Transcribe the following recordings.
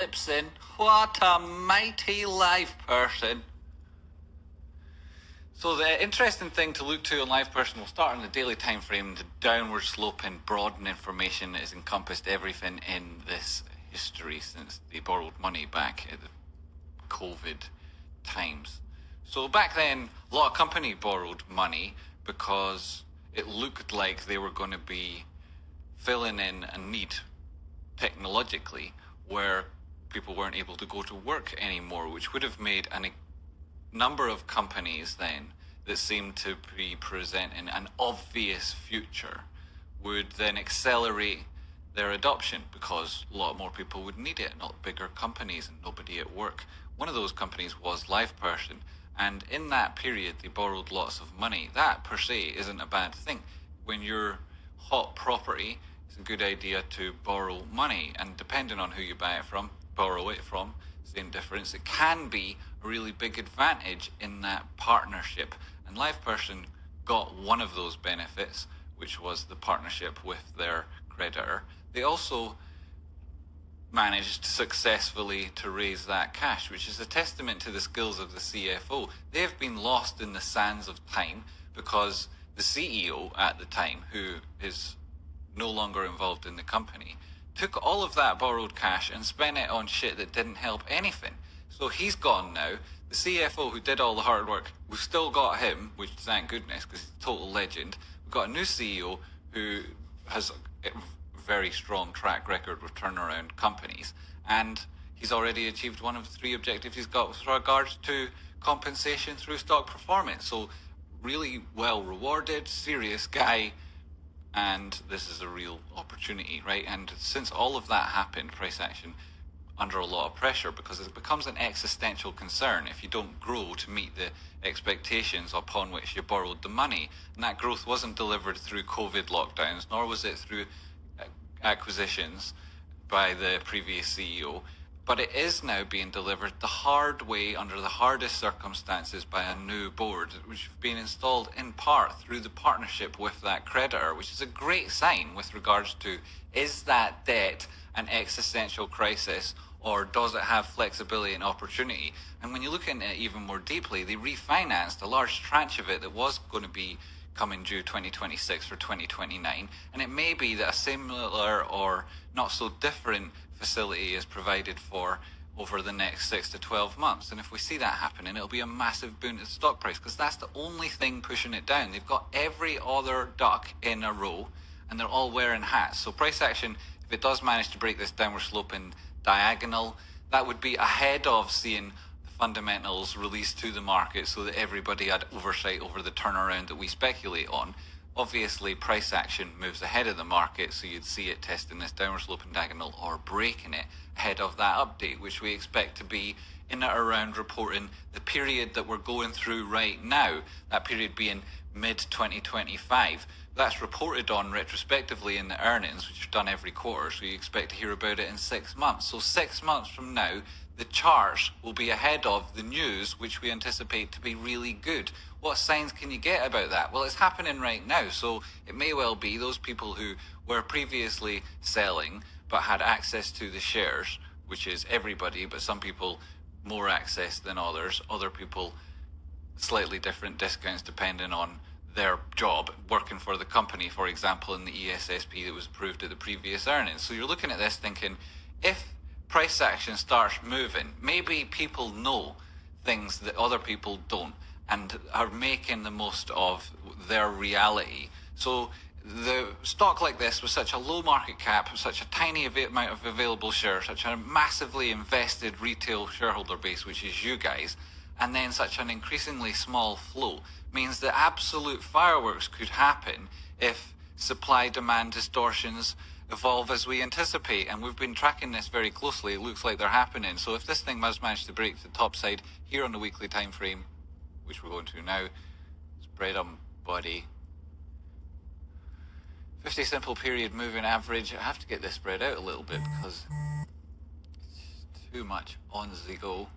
LivePerson, what a mighty live person. So the interesting thing to look to on LivePerson, we'll start on the daily time frame. The downward slope in broadened information has encompassed everything in this history since they borrowed money back at the COVID times. So back then, a lot of companies borrowed money because it looked like they were going to be filling in a need technologically where people weren't able to go to work anymore, which would have made a number of companies then that seemed to be presenting an obvious future would then accelerate their adoption because a lot more people would need it, not bigger companies and nobody at work. One of those companies was LivePerson, and in that period they borrowed lots of money. That per se isn't a bad thing. When you're hot property, it's a good idea to borrow money, and depending on who you borrow it from, same difference. It can be a really big advantage in that partnership, and LivePerson got one of those benefits, which was the partnership with their creditor. They also managed successfully to raise that cash, which is a testament to the skills of the CFO. They have been lost in the sands of time because the CEO at the time, who is no longer involved in the company, took all of that borrowed cash and spent it on shit that didn't help anything. So he's gone now. The CFO who did all the hard work, we've still got him, which thank goodness, because he's a total legend. We've got a new CEO who has a very strong track record with turnaround companies, and he's already achieved one of the 3 objectives he's got with regards to compensation through stock performance. So really well rewarded, serious guy, and this is a real opportunity, right? And since all of that happened, price action under a lot of pressure because it becomes an existential concern if you don't grow to meet the expectations upon which you borrowed the money. And that growth wasn't delivered through COVID lockdowns, nor was it through acquisitions by the previous CEO, but it is now being delivered the hard way under the hardest circumstances by a new board, which have been installed in part through the partnership with that creditor, which is a great sign with regards to, is that debt an existential crisis or does it have flexibility and opportunity? And when you look at it even more deeply, they refinanced a large tranche of it that was going to be coming due 2026 or 2029, and it may be that a similar or not so different facility is provided for over the next 6 to 12 months. And if we see that happening, it'll be a massive boon to the stock price because that's the only thing pushing it down. They've got every other duck in a row and they're all wearing hats. So price action, if it does manage to break this downward slope in diagonal, that would be ahead of seeing the fundamentals released to the market so that everybody had oversight over the turnaround that we speculate on. Obviously, price action moves ahead of the market, so you'd see it testing this downward sloping diagonal or breaking it ahead of that update, which we expect to be in and around reporting the period that we're going through right now, that period being mid-2025. That's reported on retrospectively in the earnings, which are done every quarter, so you expect to hear about it in 6 months. So 6 months from now, the charts will be ahead of the news, which we anticipate to be really good. What signs can you get about that? Well, it's happening right now, so it may well be those people who were previously selling but had access to the shares, which is everybody, but some people more access than others, other people slightly different discounts depending on their job working for the company, for example, in the ESSP that was approved at the previous earnings. So you're looking at this thinking, if price action starts moving, maybe people know things that other people don't and are making the most of their reality. So the stock like this with such a low market cap, such a tiny amount of available shares, such a massively invested retail shareholder base, which is you guys, and then such an increasingly small flow, means that absolute fireworks could happen if supply-demand distortions evolve as we anticipate. And we've been tracking this very closely. It looks like they're happening. So if this thing does manage to break the top side here on the weekly time frame, which we're going to now, spread on body, 50 simple period moving average. I have to get this spread out a little bit because it's too much on the go.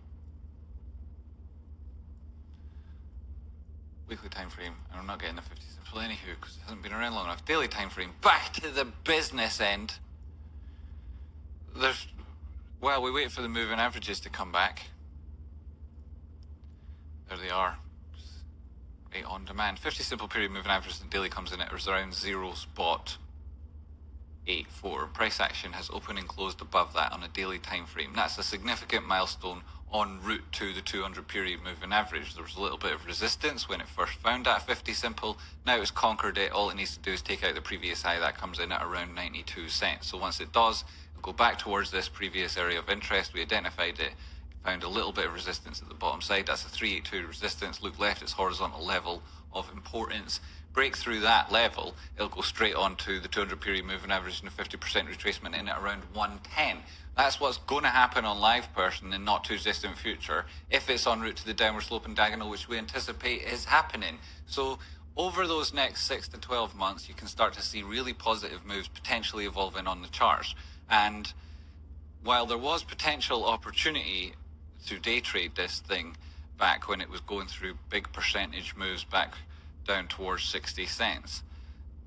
Weekly time frame, and I'm not getting the 50 simple anywho because it hasn't been around long enough. Daily time frame, back to the business end. There's Well, we wait for the moving averages to come back. There they are. Right on demand. 50 simple period moving averages and daily comes in at around 0.84. Price action has opened and closed above that on a daily time frame. That's a significant milestone en route to the 200 period moving average. There was a little bit of resistance when it first found that 50 simple. Now it's conquered it. All it needs to do is take out the previous high. That comes in at around 92 cents. So once it does, it'll go back towards this previous area of interest. We identified it, found a little bit of resistance at the bottom side. That's a 382 resistance. Look left, it's horizontal level of importance. Break through that level, it'll go straight on to the 200 period moving average and a 50% retracement in at around 110. That's what's going to happen on LivePerson in the not too distant future if it's en route to the downward sloping diagonal, which we anticipate is happening. So over those next 6 to 12 months, you can start to see really positive moves potentially evolving on the charts. And while there was potential opportunity to day trade this thing back when it was going through big percentage moves back down towards 60 cents,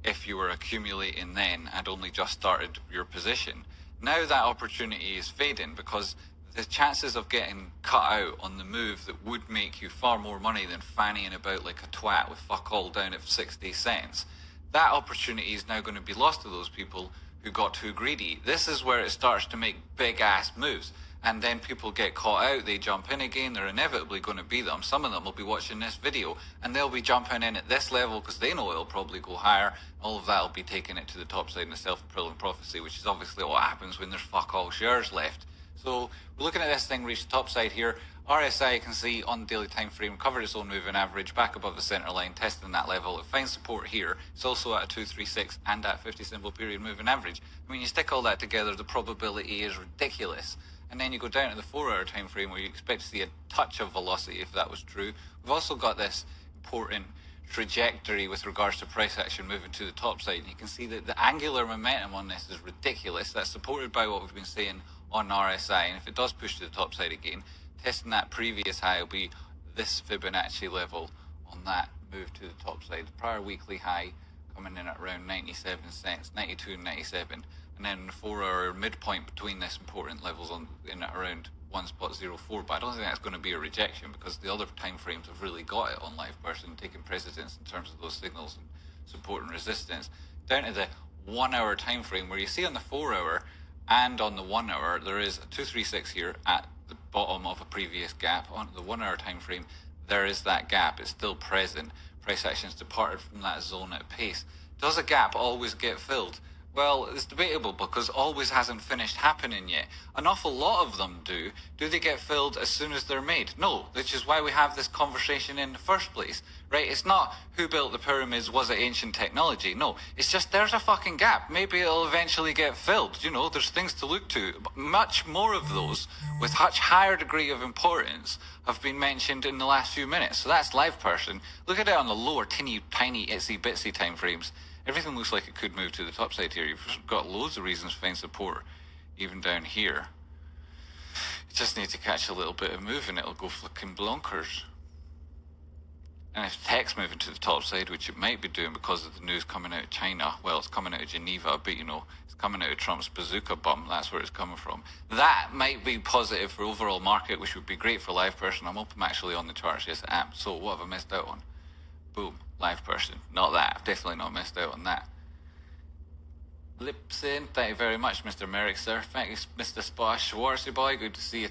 if you were accumulating then and only just started your position, now that opportunity is fading because the chances of getting cut out on the move that would make you far more money than fannying about like a twat with fuck all down at 60 cents, that opportunity is now going to be lost to those people who got too greedy. This is where it starts to make big ass moves. And then people get caught out, they jump in again, they're inevitably going to be them. Some of them will be watching this video and they'll be jumping in at this level because they know it'll probably go higher. All of that will be taking it to the top side in a self-fulfilling prophecy, which is obviously what happens when there's fuck all shares left. So we're looking at this thing reach the top side here. RSI, you can see on the daily time frame, covered its own moving average back above the center line, testing that level. It finds support here. It's also at a 236 and at 50 simple period moving average. I mean, you stick all that together, the probability is ridiculous. And then you go down to the 4-hour time frame where you expect to see a touch of velocity if that was true. We've also got this important trajectory with regards to price action moving to the top side. And you can see that the angular momentum on this is ridiculous. That's supported by what we've been saying on RSI. And if it does push to the top side again, testing that previous high will be this Fibonacci level on that move to the top side. The prior weekly high coming in at around 97 cents, 92 and 97. And then the 4-hour midpoint between this important levels in at around 1.04. But I don't think that's going to be a rejection because the other time frames have really got it on LivePerson, taking precedence in terms of those signals and support and resistance. Down to the 1-hour time frame where you see on the 4-hour and on the 1-hour, there is a 236 here at the bottom of a previous gap. On the 1-hour time frame, there is that gap. It's still present. Price action's departed from that zone at pace. Does a gap always get filled? Well, it's debatable because always hasn't finished happening yet. An awful lot of them do. Do they get filled as soon as they're made? No, which is why we have this conversation in the first place, right? It's not who built the pyramids, was it ancient technology? No, it's just there's a fucking gap. Maybe it'll eventually get filled. You know, there's things to look to. Much more of those with much higher degree of importance have been mentioned in the last few minutes. So that's LivePerson. Look at it on the lower, tiny, itsy bitsy time frames. Everything looks like it could move to the top side here. You've got loads of reasons to find support, even down here. You just need to catch a little bit of move and it'll go flicking blonkers. And if tech's moving to the top side, which it might be doing because of the news coming out of China, well, it's coming out of Geneva, but you know, it's coming out of Trump's bazooka bum. That's where it's coming from. That might be positive for overall market, which would be great for LivePerson. I'm open actually on the charts. Yes, I am. So what have I missed out on? Boom, LivePerson. Not that. I've definitely not missed out on that. Lipsin, thank you very much, Mr. Merrick, sir. Thank you, Mr. Splash Schwartzy boy. Good to see you.